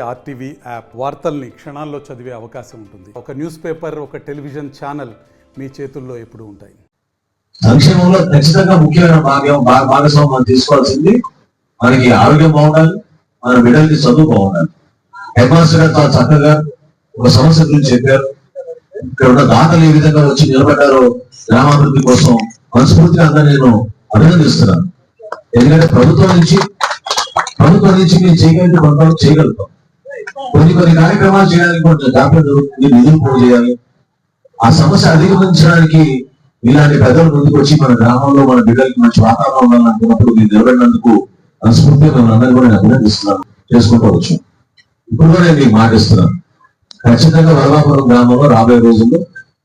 RTV app వార్తల్ని క్షణాల్లో చదివే అవకాశం ఉంటుంది. ఒక న్యూస్ పేపర్, ఒక టెలివిజన్ ఛానల్ మీ చేతుల్లో ఎప్పుడూ ఉంటాయి. సంక్షేమంలో ఖచ్చితంగా ముఖ్యమైన భాగస్వామ్యం తీసుకోవాల్సింది మనకి ఆరోగ్యం బాగుండాలి, మన బిడ్డలకి చదువు బాగుండాలి. హెడ్ మాస్టర్ గారు చాలా చక్కగా ఒక సమస్య గురించి చెప్పారు. ఇక్కడ ఉన్న దాతలు ఏ విధంగా వచ్చి నిలబడ్డారో గ్రామాభివృద్ధి కోసం మనస్ఫూర్తిగా అందరూ నేను అభినందిస్తున్నాను. ఎందుకంటే ప్రభుత్వం నుంచి మేము చేయగలుగుతాం. కొన్ని కార్యక్రమాలు చేయడానికి కొంచెం జాగ్రత్త జరుగుతుంది, నిధులు పోగు చేయాలి. ఆ సమస్య అధిగమించడానికి ఇలాంటి పెద్దలు ముందుకు వచ్చి మన గ్రామంలో మన బిడ్డలకి మంచి వాతావరణం ఉండాలనుకున్నప్పుడు మీరు నిలబడినందుకు మనస్ఫూర్తిగా మేము అందరూ కూడా నేను అభినందిస్తున్నాను, చేసుకుంటూ ఇప్పుడు కూడా నేను మీకు మాటిస్తున్నాను. ఖచ్చితంగా వరవాపురం గ్రామంలో రాబోయే రోజుల్లో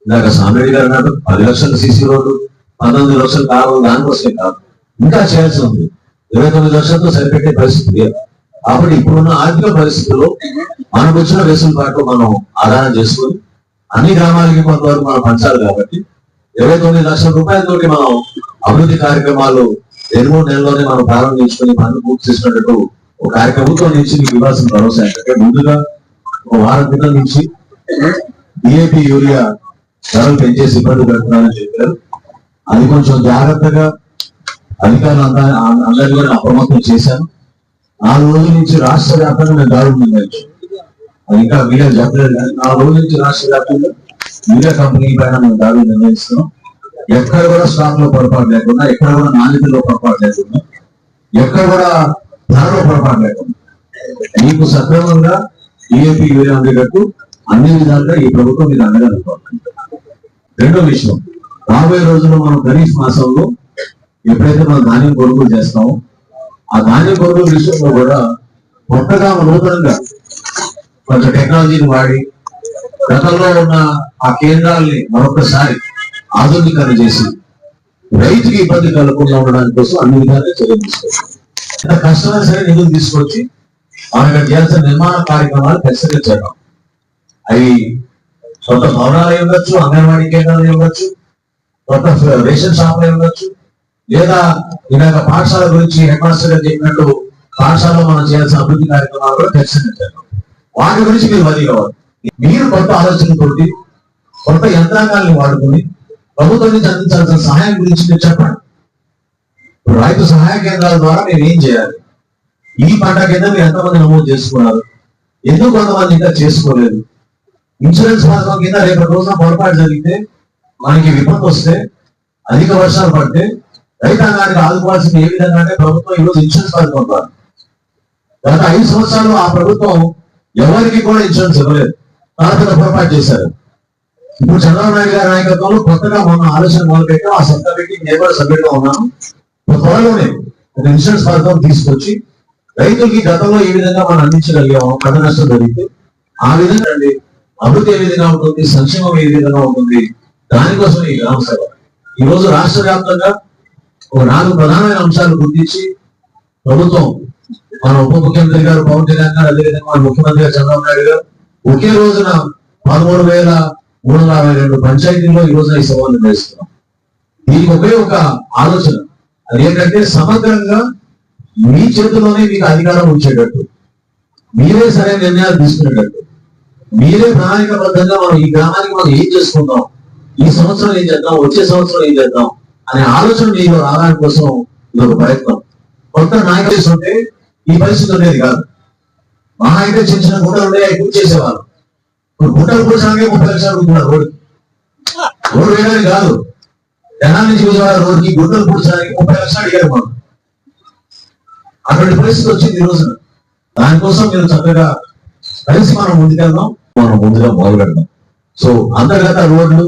ఇందాక సామిరెడ్డి గారు అన్నాడు 10 లక్షల సీసీ రోడ్డు, 19 లక్షలు కావాలి, దానికోసమే కాదు ఇంకా చేయాల్సి ఉంది. 29 లక్షలతో సరిపెట్టే పరిస్థితి లేదు. కాబట్టి ఇప్పుడున్న ఆర్థిక పరిస్థితుల్లో మనకు వచ్చిన వెసులుబాటు మనం ఆదాయం చేసుకుని అన్ని గ్రామాలకి కొంతవరకు మనం పంచాలి. కాబట్టి 29 లక్షల రూపాయలతోటి మనం అభివృద్ధి కార్యక్రమాలు 2-3 నెలల్లోనే మనం ప్రారంభించుకుని పనులు పూర్తి చేసినట్టు ఒక కార్యక్రమంతో నుంచి మీకు ఇవ్వాల్సిన భరోసా ఏంటంటే ముందుగా ఒక వారం కింద నుంచి DAP యూరియా ధరలు పెంచేసి ఇబ్బంది పెడుతున్నారని చెప్పారు. అది కొంచెం జాగ్రత్తగా అధికారులు అందరినీ కూడా అప్రమత్తం చేశాను. 4 రోజుల నుంచి రాష్ట్ర వ్యాప్తంగా మేము దాడులు నిర్వహించాం. అది ఇంకా మీడియా చెప్పలేదు కానీ 4 రోజుల నుంచి రాష్ట్ర వ్యాప్తంగా మీడియా కంపెనీ పైన మేము దాడులు నిర్వహిస్తున్నాం. ఎక్కడ కూడా స్టాక్ లో పొరపాటు లేకుండా, ఎక్కడ కూడా నాణ్యతలో పొరపాటు లేకుండా, ఎక్కడ కూడా ధరలో పొరపాటు లేకుండా మీకు సక్రమంగా DAP యూరియా ఉండేటట్టు అన్ని విధాలుగా ఈ ప్రభుత్వం మీద అండగా నిలబడుతుంది. రెండో విషయం, రాబోయే రోజుల్లో మనం ఖరీఫ్ మాసంలో ఎప్పుడైతే మనం ధాన్యం కొనుగోలు చేస్తామో ఆ ధాన్యం కొనుగోలు విషయంలో కూడా కొత్తగా నూతనంగా కొంచెం టెక్నాలజీని వాడి గతంలో ఉన్న ఆ కేంద్రాలని మరొకసారి ఆధునీకరణ చేసి రైతుకి ఇబ్బంది కలగకుండా ఉండడానికి కోసం అన్ని విధాలుగా చర్యలు తీసుకోవచ్చు. ఎంత కష్టమైనా సరే నిధులు తీసుకొచ్చి మనకు చేయాల్సిన నిర్మాణ కార్యక్రమాలు ఖచ్చితంగా చేద్దాం. అవి కొత్త భవనాలు ఇవ్వచ్చు, అంగన్వాడీ కేంద్రాలు ఇవ్వచ్చు, కొత్త రేషన్ షాపులు ఇవ్వచ్చు, లేదా ఇలాగ పాఠశాల గురించి హెడ్ మాస్టర్ గారు చెప్పినట్టు పాఠశాలలో మనం చేయాల్సిన అభివృద్ధి కార్యక్రమాలు కూడా ఖచ్చితంగా చేద్దాం. వాటి గురించి మీరు వదిలి కావాలి. మీరు కొత్త ఆలోచనతోటి కొత్త యంత్రాంగాల్ని వాడుకుని ప్రభుత్వం నుంచి అందించాల్సిన సహాయం గురించి మీరు చెప్పండి. రైతు సహాయ కేంద్రాల ద్వారా మీరు ఏం చేయాలి, ఈ పంట కింద మీరు ఎంతమంది నమోదు చేసుకున్నారు, ఎందుకు కొంతమంది ఇంకా చేసుకోలేదు, ఇన్సూరెన్స్ పథకం కింద రేపటి రోజున పొరపాటు జరిగితే మనకి విపత్తు వస్తే అధిక వర్షాలు పడితే రైతాంగానికి ఆదుకోవాల్సింది ఏ విధంగా అంటే ప్రభుత్వం ఈరోజు ఇన్సూరెన్స్ పథకం ద్వారా గత 5 సంవత్సరాలు ఆ ప్రభుత్వం ఎవరికి కూడా ఇన్సూరెన్స్ ఇవ్వలేదు, తర్వాత పొరపాటు చేశారు. ఇప్పుడు చంద్రబాబు నాయుడు గారి నాయకత్వంలో కొత్తగా మొన్న ఆలోచన మొదలుపెట్టాం. ఆ సబ్ కమిటీ నేను కూడా సభ్యుడిగా ఉన్నాను. త్వరలోనే ఒక ఇన్సూరెన్స్ పథకం తీసుకొచ్చి రైతులకి గతంలో ఏ విధంగా మనం అందించగలిగాము, పంట నష్టం జరిగితే ఆ విధంగా అండి అభివృద్ధి ఏ విధంగా ఉంటుంది, సంక్షేమం ఏ విధంగా ఉంటుంది, దానికోసం ఈ గ్రామ సభ ఈ రోజు రాష్ట్ర వ్యాప్తంగా ఒక 4 ప్రధానమైన అంశాలు గుర్తించి ప్రభుత్వం మన ఉప ముఖ్యమంత్రి గారు పవన్ కళ్యాణ్ గారు, అదేవిధంగా మన ముఖ్యమంత్రి గారు చంద్రబాబు నాయుడు గారు ఒకే రోజున 13,362 పంచాయతీల్లో ఈ రోజున ఈ సభలు నిర్వహిస్తున్నాం. దీనికి ఒకే ఒక ఆలోచన, అదేంటంటే సమగ్రంగా మీ చేతిలోనే మీకు అధికారం ఉంచేటట్టు, మీరే సరైన నిర్ణయాలు తీసుకునేటట్టు, మీరే ప్రణాళికబద్ధంగా మనం ఈ గ్రామానికి మనం ఏం చేసుకుందాం, ఈ సంవత్సరం ఏం చేద్దాం, వచ్చే సంవత్సరం ఏం చేద్దాం అనే ఆలోచన మీరు రావడానికి కోసం ఇది ఒక ప్రయత్నం. కొత్త నాయకులు చేస్తుంటే ఈ పరిస్థితి ఉండేది కాదు. మహా అయితే చిన్న చిన్న గుంటలు ఉండే అవి పూర్తి చేసేవాళ్ళు. గుంటలు పూర్చడానికి 30 లక్షలు అడుగుతున్నారు రోడ్డు వేయడానికి కాదు. జనాల నుంచి విజయవాడ రోడ్డుకి గుంటలు పూర్చడానికి 30 లక్షలు అడిగారు మనం. అటువంటి పరిస్థితి వచ్చింది ఈ రోజున. దానికోసం మీరు చక్కగా కలిసి మనం ముందుకెళ్దాం, మనం ముందుగా మొదలు పెడదాం. సో అంతర్గత రోడ్లు,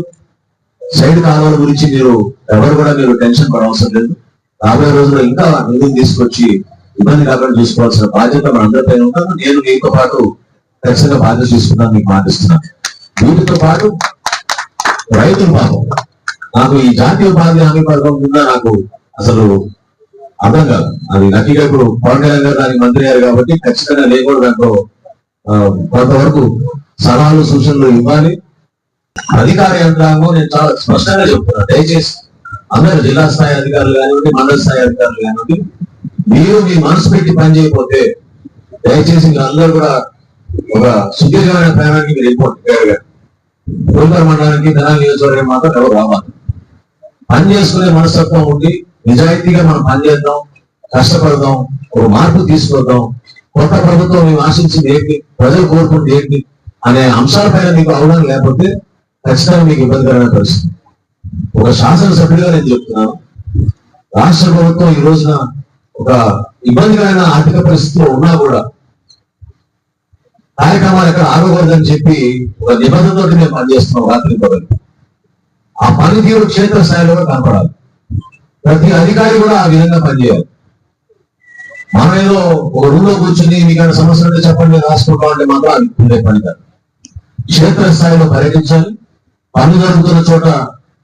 సైడ్ కాలువల గురించి ఎవరు కూడా టెన్షన్ పడవలసిన లేదు. రాబోయే రోజుల్లో ఇంకా నిధులు తీసుకొచ్చి ఇబ్బంది కాకుండా చూసుకోవాల్సిన బాధ్యత మన అందరిపై ఉంటాను. నేను మీతో పాటు ఖచ్చితంగా బాధ్యత తీసుకున్నాను, మీకు మాటిస్తున్నాను. వీటితో పాటు రైతుల పాపం నాకు ఈ జాతీయ ఉపాధి హామీ పథకం కింద నాకు అసలు అర్థం కాదు. అది లక్కీగా ఇప్పుడు పవన్ కళ్యాణ్ గారు దానికి మంత్రి అయ్యారు కాబట్టి ఖచ్చితంగా నేను కూడా దాంట్లో కొంతవరకు సలహాలు సూచనలు ఇవ్వాలి. అధికార యంత్రాంగం నేను చాలా స్పష్టంగా చెప్తున్నాను, దయచేసి అందరూ జిల్లా స్థాయి అధికారులు కానివ్వండి, మండల స్థాయి అధికారులు కానివ్వండి, మీరు మీ మనసు పెట్టి పని చేయకపోతే దయచేసి మీరు అందరూ కూడా ఒక సుదీర్ఘమైన ప్రయాణానికి మీరు వెళ్ళిపోతుంది గుంటూరు మండలానికి తెనాలి నియోజకవర్గం మాత్రం ఎవరు రావాలి. పని చేసుకునే మనస్తత్వం ఉండి నిజాయితీగా మనం పనిచేద్దాం, కష్టపడదాం, ఒక మార్పు తీసుకొద్దాం. కొత్త ప్రభుత్వం మేము ఆశించింది ఏంటి, ప్రజలు కోరుకుంది ఏంటి అనే అంశాలపైన మీకు అవగాహన లేకపోతే ఖచ్చితంగా మీకు ఇబ్బందికరమైన పరిస్థితి. ఒక శాసనసభ్యుడిగా నేను చెప్తున్నాను, రాష్ట్ర ప్రభుత్వం ఈ రోజున ఒక ఇబ్బందికరమైన ఆర్థిక పరిస్థితిలో ఉన్నా కూడా కార్యక్రమాలు ఎక్కడ ఆగకూడదని చెప్పి ఒక నిబంధనతో మేము పనిచేస్తున్నాం రాత్రి పగలు. ఆ పనితీరు క్షేత్ర స్థాయిలో కనపడాలి. ప్రతి అధికారి కూడా ఆ విధంగా పనిచేయాలి. మనం ఏదో ఒక రూమ్ లో కూర్చొని మీకు సమస్య ఉంటే చెప్పండి రాసుకుంటాం అంటే మాత్రం అది ఉండే పని కాదు. క్షేత్ర స్థాయిలో పర్యటించాలి. పనులు జరుగుతున్న చోట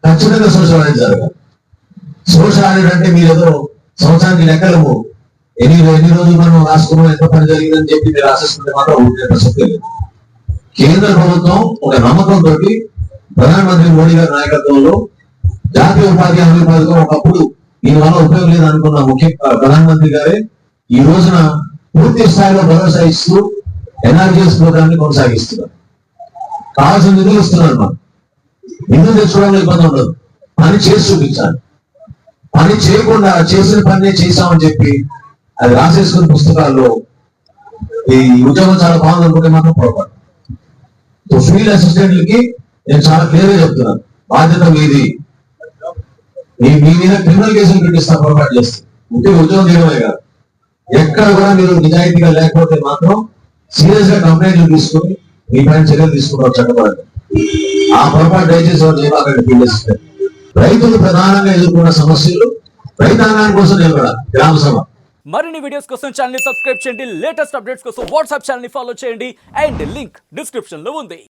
ఖచ్చితంగా సోషల్ ఆడిట్ జరగాలి. సోషల్ ఆడిట్ అంటే మీరు ఏదో సంవత్సరానికి లెక్కలు ఎన్ని రోజులు మనం రాసుకున్నాం, ఎంత పని జరిగిందని చెప్పి మీరు రాసేసుకుంటే మాత్రం ఉండే ప్రసక్తే లేదు. కేంద్ర ప్రభుత్వం ఒక నమ్మకంతో ప్రధానమంత్రి మోడీ గారి నాయకత్వంలో జాతీయ ఉపాధి హామీ పథకం ఒకప్పుడు దీనివల్ల ఉపయోగం లేదు అనుకున్న ముఖ్య ప్రధానమంత్రి గారే ఈ రోజున పూర్తి స్థాయిలో భరోసా ఇస్తూ ఎన్ఆర్జీఎస్ ప్రోగ్రామ్ ని కొనసాగిస్తున్నారు. కావాల్సిన నిధులు ఇస్తున్నారు. మనం నిధులు తెచ్చుకోవడంలో ఇబ్బంది ఉండదు, పని చేసి చూపించాలి. పని చేయకుండా చేసిన పని చేశామని చెప్పి అది రాసేసుకున్న పుస్తకాల్లో ఈ ఉద్యోగం చాలా బాగుంది అనుకుంటే మాత్రం పొరపాటు. ఫీల్డ్ అసిస్టెంట్లకి నేను చాలా క్లియర్ గా చెప్తున్నాను, బాధ్యత మీది. మీ మీద క్రిమినల్ కేసులు పెట్టిస్తా పొరపాటు చేస్తే. ముఖ్యంగా ఉద్యోగం చేయడమే కాదు, ఎక్కడ కూడా మీరు నిజాయితీగా లేకపోతే మాత్రం సీరియస్ గా కంప్లైంట్లు తీసుకుని మీ పైన చర్యలు తీసుకుంటారు చట్టపరంగా. ఆ పొరపాటు దయచేసి చేయబాకండి ఫీల్డ్ అసిస్టెంట్. రైతులు ప్రధానంగా ఎదుర్కొన్న సమస్యలు రైతాంగాని కోసం నిలబడాలి గ్రామ సభ. మరిన్ని వీడియోస్ కోసం ఛానల్ ని సబ్స్క్రైబ్ చేయండి, లేటెస్ట్ అప్డేట్స్ కోసం వాట్సాప్ ఛానల్ ని ఫాలో చేయండి అండ్ లింక్ డిస్క్రిప్షన్ లో ఉంది.